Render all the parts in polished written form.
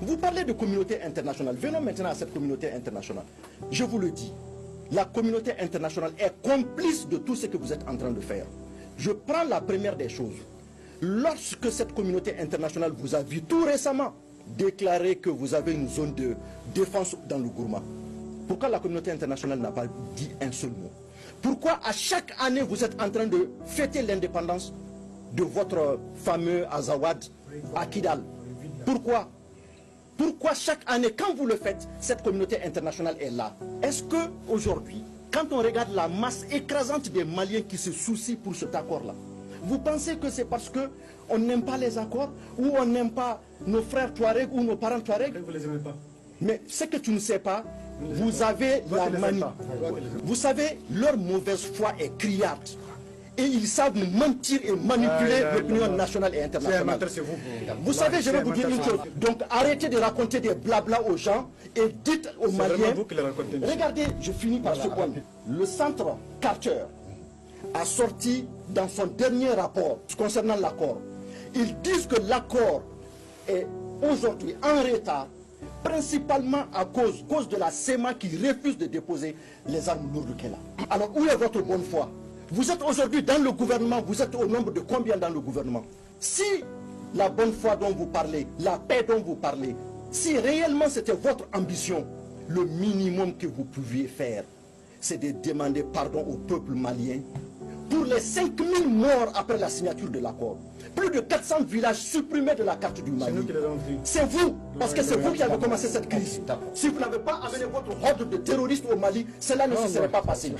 Vous parlez de communauté internationale. Venons maintenant à cette communauté internationale. Je vous le dis, la communauté internationale est complice de tout ce que vous êtes en train de faire. Je prends la première des choses. Lorsque cette communauté internationale vous a vu tout récemment déclarer que vous avez une zone de défense dans le Gourma, pourquoi la communauté internationale n'a pas dit un seul mot? Pourquoi à chaque année vous êtes en train de fêter l'indépendance de votre fameux Azawad à Kidal? Pourquoi? Pourquoi chaque année, quand vous le faites, cette communauté internationale est là? Est-ce que aujourd'hui, quand on regarde la masse écrasante des Maliens qui se soucient pour cet accord-là, vous pensez que c'est parce qu'on n'aime pas les accords, ou on n'aime pas nos frères Touareg ou nos parents Touareg? Vous les aimez pas. Mais ce que tu ne sais pas, vous avez la manie. Vous savez, leur mauvaise foi est criarde. Et ils savent mentir et manipuler l'opinion nationale et internationale. Vous savez, je vais vous dire une chose. Donc arrêtez de raconter des blabla aux gens et dites aux Maliens. Regardez, je finis par ce point. Le centre Carter a sorti dans son dernier rapport concernant l'accord. Ils disent que l'accord est aujourd'hui en retard, principalement à cause de la SEMA qui refuse de déposer les armes lourdes qu'elle a. Alors où est votre bonne foi? Vous êtes aujourd'hui dans le gouvernement, vous êtes au nombre de combien dans le gouvernement? Si la bonne foi dont vous parlez, la paix dont vous parlez, si réellement c'était votre ambition, le minimum que vous pouviez faire, c'est de demander pardon au peuple malien pour les 5000 morts après la signature de l'accord. Plus de 400 villages supprimés de la carte du Mali. C'est vous, parce que c'est vous qui avez commencé cette crise. Si vous n'avez pas amené votre horde de terroristes au Mali, cela ne se serait pas passé.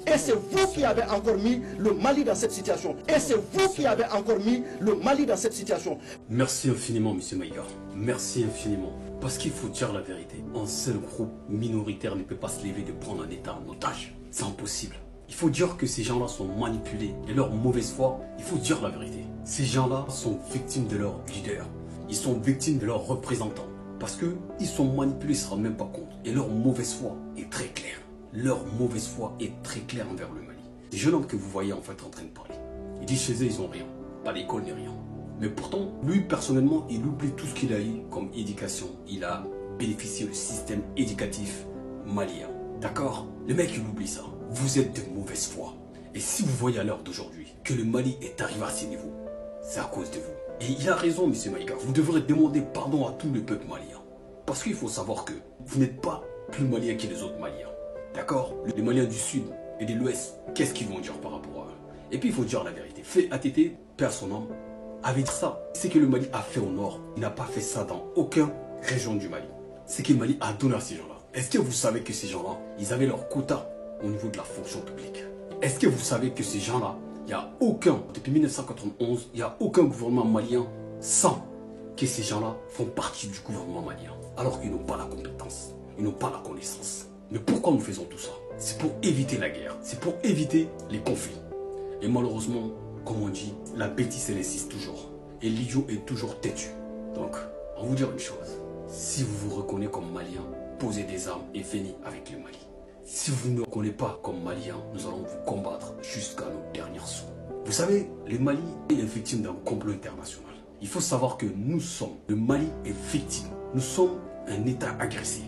Et c'est vous qui avez encore mis le Mali dans cette situation. Et c'est vous qui avez encore mis le Mali dans cette situation. Merci infiniment, M. Maïga. Merci infiniment. Parce qu'il faut dire la vérité. Un seul groupe minoritaire ne peut pas se lever de prendre un État en otage. C'est impossible. Il faut dire que ces gens-là sont manipulés et leur mauvaise foi, il faut dire la vérité. Ces gens-là sont victimes de leur leader. Ils sont victimes de leurs représentants. Parce qu'ils sont manipulés, ils ne se rendent même pas compte. Et leur mauvaise foi est très claire. Leur mauvaise foi est très claire envers le Mali. Les jeunes hommes que vous voyez en fait en train de parler, ils disent chez eux, ils n'ont rien. Pas d'école ni rien. Mais pourtant, lui personnellement, il oublie tout ce qu'il a eu comme éducation. Il a bénéficié du système éducatif malien. D'accord? Le mec, il oublie ça. Vous êtes de mauvaise foi. Et si vous voyez à l'heure d'aujourd'hui que le Mali est arrivé à ces niveaux, c'est à cause de vous. Et il a raison, M. Maïga. Vous devrez demander pardon à tout le peuple malien. Parce qu'il faut savoir que vous n'êtes pas plus malien que les autres Maliens. D'accord? Les Maliens du Sud et de l'Ouest, qu'est-ce qu'ils vont dire par rapport à eux? Et puis il faut dire la vérité. Fait ATT, perd son nom, avait dit ça. C'est que le Mali a fait au nord. Il n'a pas fait ça dans aucune région du Mali. C'est que le Mali a donné à ces gens-là. Est-ce que vous savez que ces gens-là, ils avaient leur quota au niveau de la fonction publique? Est-ce que vous savez que ces gens-là, il n'y a aucun, depuis 1991, il n'y a aucun gouvernement malien sans que ces gens-là font partie du gouvernement malien, alors qu'ils n'ont pas la compétence, ils n'ont pas la connaissance. Mais pourquoi nous faisons tout ça? C'est pour éviter la guerre, c'est pour éviter les conflits. Et malheureusement, comme on dit, la bêtise elle insiste toujours. Et l'idiot est toujours têtu. Donc, on va vous dire une chose. Si vous vous reconnaissez comme malien, posez des armes et venez avec le Mali. Si vous ne nous reconnaissez pas comme Maliens, nous allons vous combattre jusqu'à nos dernières sous. Vous savez, le Mali est victime d'un complot international. Il faut savoir que nous sommes, le Mali est victime. Nous sommes un État agressé.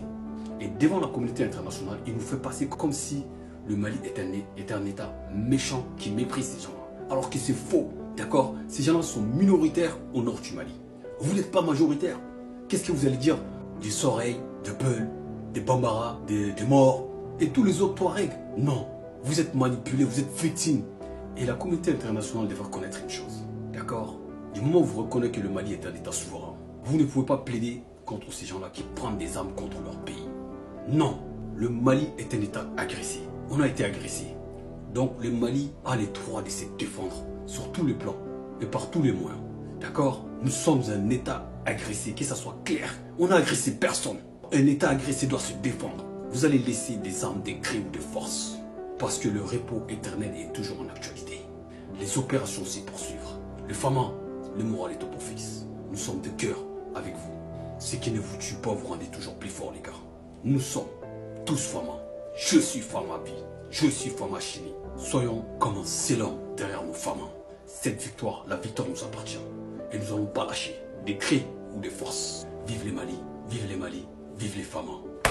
Et devant la communauté internationale, il nous fait passer comme si le Mali est un État méchant qui méprise ces gens-là. Alors que c'est faux, d'accord? Ces gens-là sont minoritaires au nord du Mali. Vous n'êtes pas majoritaire. Qu'est-ce que vous allez dire? Des Soreilles, de Peul, des Bambara, des Morts et tous les autres Touaregs? Non, vous êtes manipulés, vous êtes victimes. Et la communauté internationale devrait reconnaître une chose, d'accord? Du moment où vous reconnaissez que le Mali est un État souverain, vous ne pouvez pas plaider contre ces gens-là qui prennent des armes contre leur pays. Non, le Mali est un État agressé. On a été agressé. Donc le Mali a les droits de se défendre sur tous les plans et par tous les moyens. D'accord? Nous sommes un État agressé, que ça soit clair. On n'a agressé personne. Un État agressé doit se défendre. Vous allez laisser des armes, des cris ou des forces. Parce que le repos éternel est toujours en actualité. Les opérations s'y poursuivent. Le Fama, le moral est au profit. Nous sommes de cœur avec vous. Ce qui ne vous tue pas vous rendez toujours plus fort, les gars. Nous sommes tous Fama. Je suis Fama Bi. Je suis Fama Chini. Soyons comme un seul homme derrière nos Fama. Cette victoire, la victoire nous appartient. Et nous n'allons pas lâcher des cris ou des forces. Vive les Mali. Mali, vive les femmes.